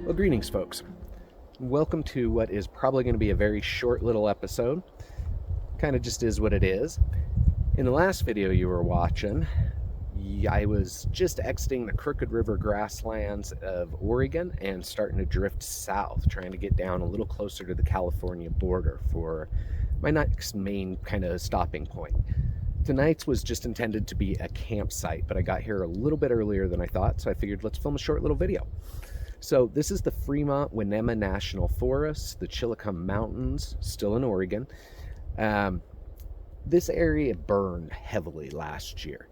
Well, greetings, folks. Welcome to what is probably going to be a very short little episode. Kind of just is what it is. In the last video you were watching, I was just exiting the Crooked River grasslands of Oregon and starting to drift south, trying to get down a little closer to the California border for my next main kind of stopping point. Tonight's was just intended to be a campsite, but I got here a little bit earlier than I thought, so I figured let's film a short little video. So this is the Fremont-Winema National Forest, the Canby Mountains, still in Oregon. This area burned heavily last year.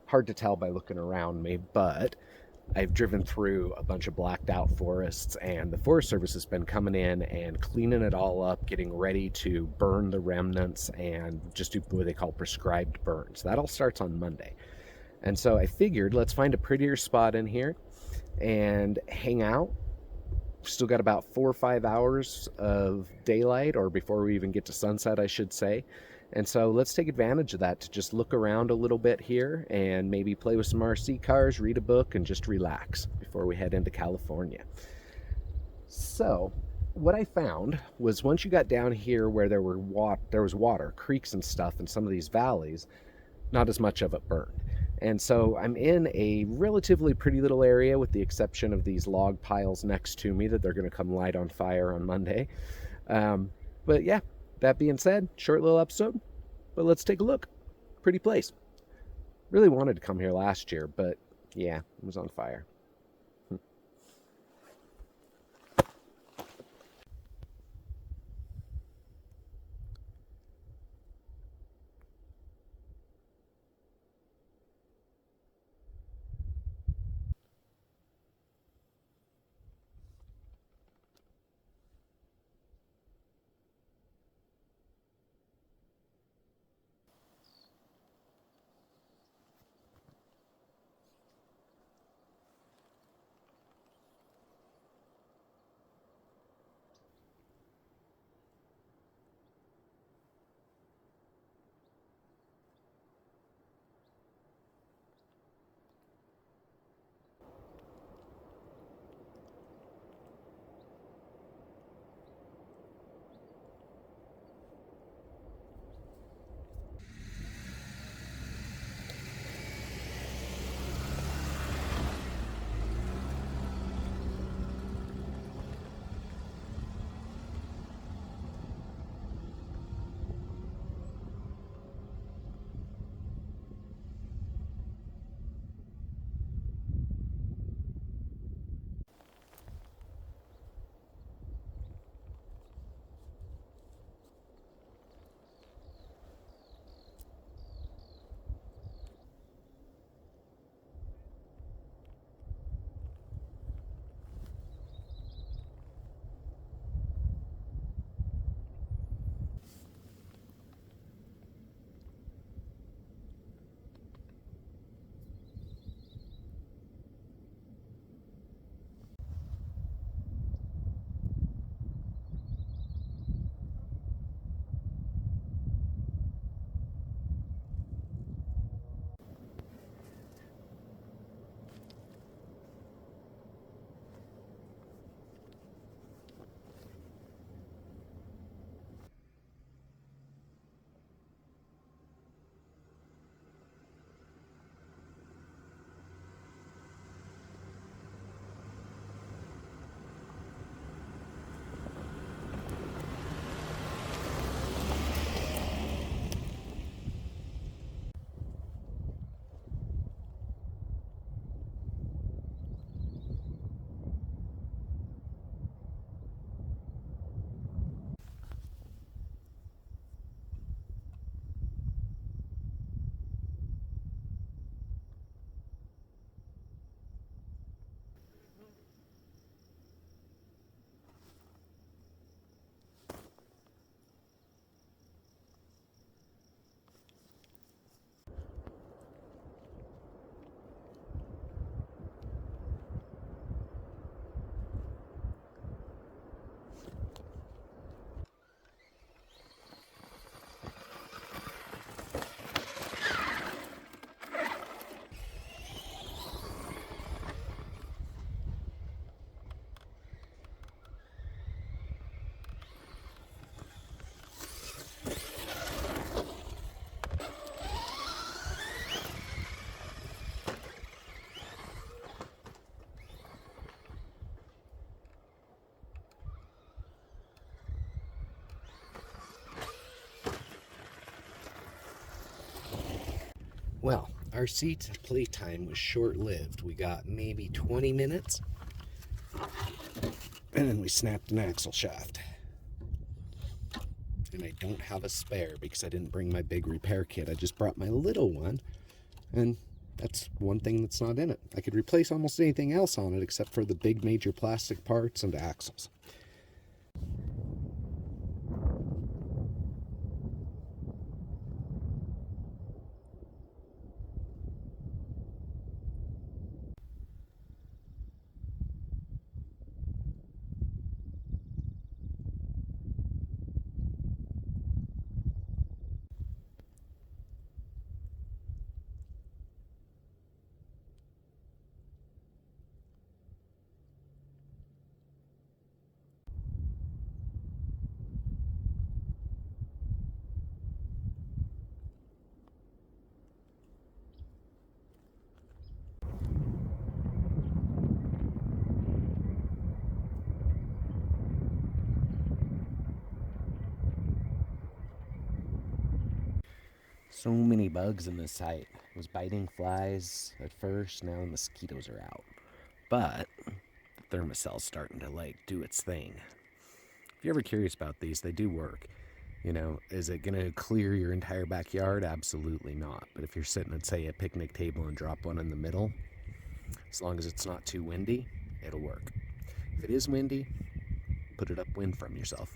Hard to tell by looking around me, but I've driven through a bunch of blacked out forests, and the Forest Service has been coming in and cleaning it all up, getting ready to burn the remnants and just do what they call prescribed burns. That all starts on Monday. And so I figured let's find a prettier spot in here and hang out. Still got about 4 or 5 hours of daylight, or before we even get to sunset, I should say. And so let's take advantage of that to just look around a little bit here and maybe play with some RC cars, read a book, and just relax before we head into California. So what I found was once you got down here where there was water, creeks and stuff in some of these valleys, not as much of it burned. And so I'm in a relatively pretty little area with the exception of these log piles next to me that they're going to come light on fire on Monday. But yeah, that being said, short little episode, but let's take a look. Pretty place. Really wanted to come here last year, but yeah, it was on fire. our seat playtime was short-lived. We got maybe 20 minutes, and then we snapped an axle shaft. And I don't have a spare because I didn't bring my big repair kit. I just brought my little one, and that's one thing that's not in it. I could replace almost anything else on it except for the big major plastic parts and axles. So many bugs in this site. I was biting flies at first, now mosquitoes are out. But the thermocell's starting to do its thing. If you're ever curious about these, they do work. You know, is it going to clear your entire backyard? Absolutely not. But if you're sitting at, say, a picnic table and drop one in the middle, as long as it's not too windy, it'll work. If it is windy, put it upwind from yourself.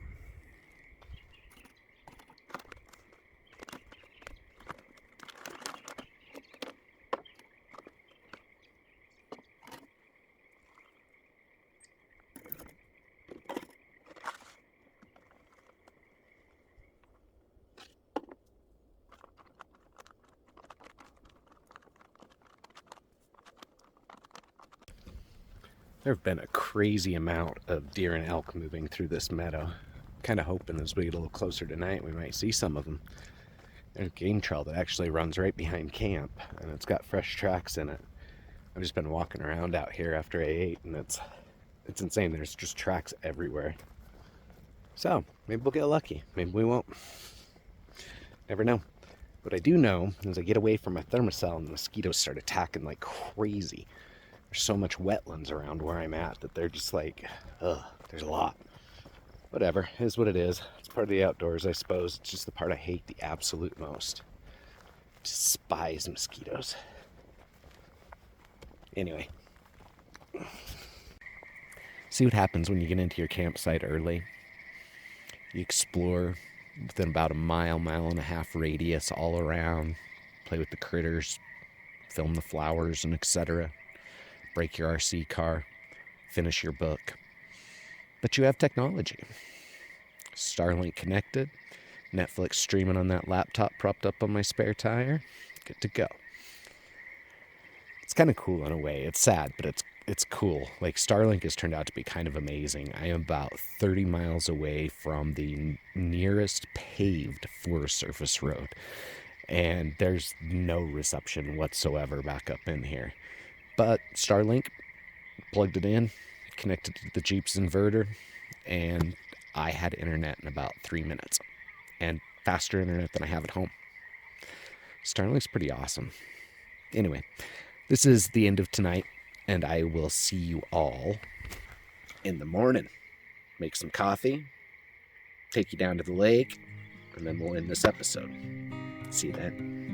There have been a crazy amount of deer and elk moving through this meadow. Kind of hoping as we get a little closer tonight we might see some of them. There's a game trail that actually runs right behind camp, and it's got fresh tracks in it. I've just been walking around out here after I ate, and it's insane. There's just tracks everywhere. So maybe we'll get lucky. Maybe we won't. Never know. What I do know is I get away from my thermocell and the mosquitoes start attacking like crazy. There's so much wetlands around where I'm at that they're just there's a lot. Whatever, it is what it is. It's part of the outdoors, I suppose. It's just the part I hate the absolute most. Despise mosquitoes. Anyway. See what happens when you get into your campsite early. You explore within about a mile and a half radius all around. Play with the critters. Film the flowers and etc. Break your RC car, finish your book. But you have technology. Starlink connected, Netflix streaming on that laptop propped up on my spare tire, good to go. It's kind of cool in a way. It's sad, but it's cool. Like, Starlink has turned out to be kind of amazing. I am about 30 miles away from the nearest paved Forest Service road, and there's no reception whatsoever back up in here. But Starlink, plugged it in, connected to the Jeep's inverter, and I had internet in about 3 minutes. And faster internet than I have at home. Starlink's pretty awesome. Anyway, this is the end of tonight, and I will see you all in the morning. Make some coffee, take you down to the lake, and then we'll end this episode. See you then.